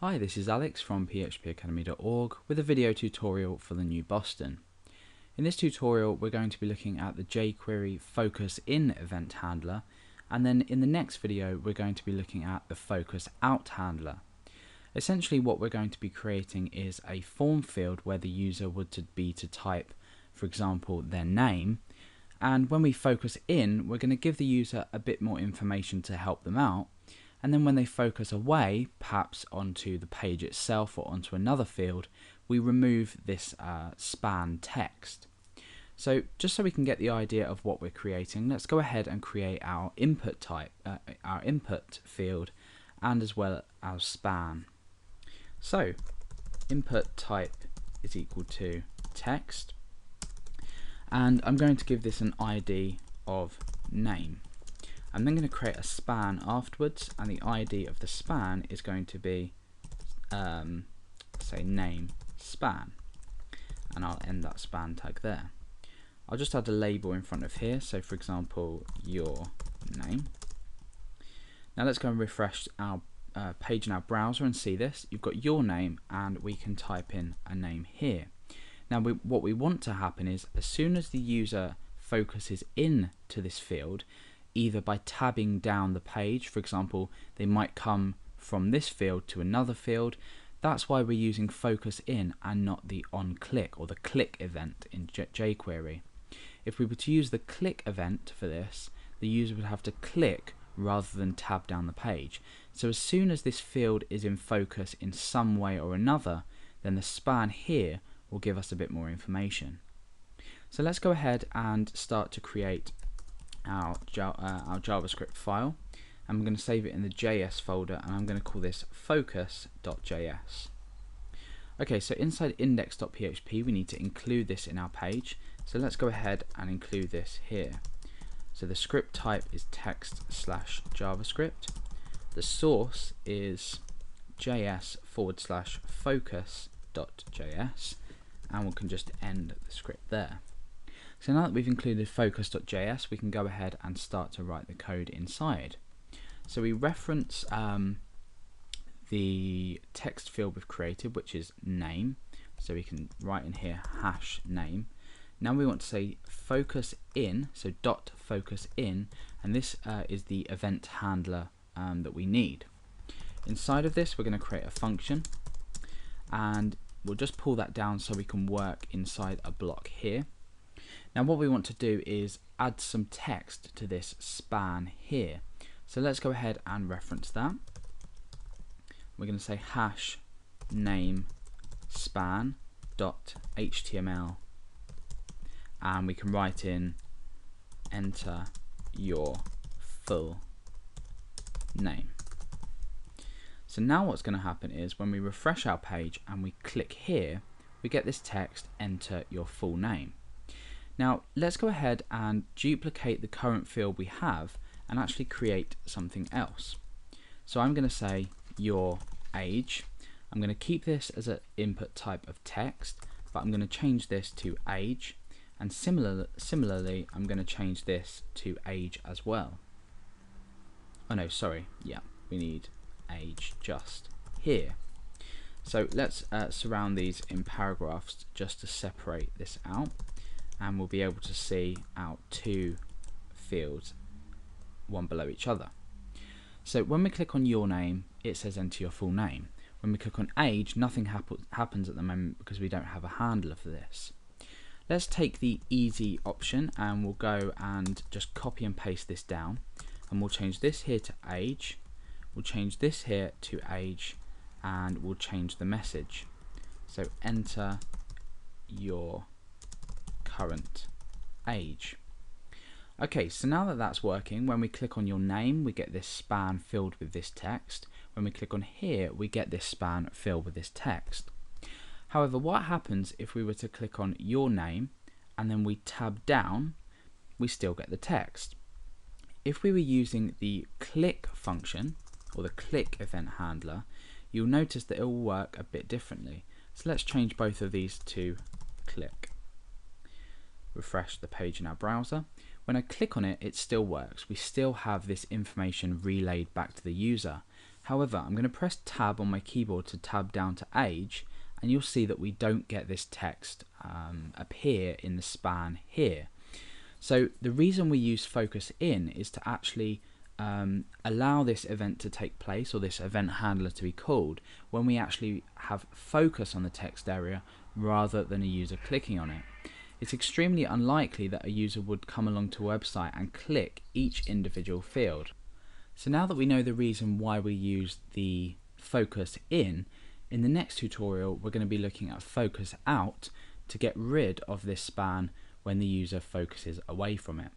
Hi, this is Alex from phpacademy.org with a video tutorial for the new Boston. In this tutorial we're going to be looking at the jQuery focus in event handler, and then in the next video we're going to be looking at the focus out handler. Essentially what we're going to be creating is a form field where the user would be to type, for example, their name, and when we focus in we're going to give the user a bit more information to help them out. And then when they focus away, perhaps onto the page itself or onto another field, we remove this span text. So just so we can get the idea of what we're creating, let's go ahead and create our input type, our input field, and as well as span. So input type is equal to text, and I'm going to give this an ID of name. I'm then going to create a span afterwards, and the ID of the span is going to be say name span, and I'll end that span tag there. I'll just add a label in front of here, so for example your name. Now let's go and refresh our page in our browser and see this. You've got your name and we can type in a name here. Now what we want to happen is as soon as the user focuses in to this field, either by tabbing down the page, for example they might come from this field to another field. That's why we're using focus in and not the on click or the click event in jQuery. If we were to use the click event for this, the user would have to click rather than tab down the page. So as soon as this field is in focus in some way or another, then the span here will give us a bit more information. So let's go ahead and start to create our JavaScript file, and I'm going to save it in the JS folder, and I'm going to call this focus.js. Okay, so inside index.php we need to include this in our page, so let's go ahead and include this here. So the script type is text/JavaScript, the source is js/focus.js, and we can just end the script there. So now that we've included focus.js, we can go ahead and start to write the code inside. So we reference the text field we've created, which is name. So we can write in here hash name. Now we want to say focus in, so dot focus in, and this is the event handler that we need. Inside of this we're going to create a function, and we'll just pull that down so we can work inside a block here. Now what we want to do is add some text to this span here. So let's go ahead and reference that. We're going to say hash name span dot HTML, and we can write in enter your full name. So now what's going to happen is when we refresh our page and we click here, we get this text enter your full name. Now let's go ahead and duplicate the current field we have and actually create something else. So I'm going to say your age. I'm going to keep this as an input type of text, but I'm going to change this to age, and similarly I'm going to change this to age as well. Oh no, sorry, yeah, we need age just here. So let's surround these in paragraphs just to separate this out, and we'll be able to see our two fields one below each other. So when we click on your name, it says enter your full name. When we click on age, nothing happens at the moment because we don't have a handler for this. Let's take the easy option and we'll go and just copy and paste this down, and we'll change this here to age, we'll change this here to age, and we'll change the message. So enter your current age. Okay, so now that that's working, when we click on your name we get this span filled with this text. When we click on here we get this span filled with this text. However, what happens if we were to click on your name and then we tab down? We still get the text. If we were using the click function or the click event handler, you'll notice that it will work a bit differently. So let's change both of these to click. Refresh the page in our browser. When I click on it, it still works. We still have this information relayed back to the user. However, I'm going to press tab on my keyboard to tab down to age, and you'll see that we don't get this text appear in the span here. So the reason we use focus in is to actually allow this event to take place, or this event handler to be called, when we actually have focus on the text area rather than a user clicking on it. It's extremely unlikely that a user would come along to a website and click each individual field. So now that we know the reason why we use the focus in the next tutorial we're going to be looking at focus out to get rid of this span when the user focuses away from it.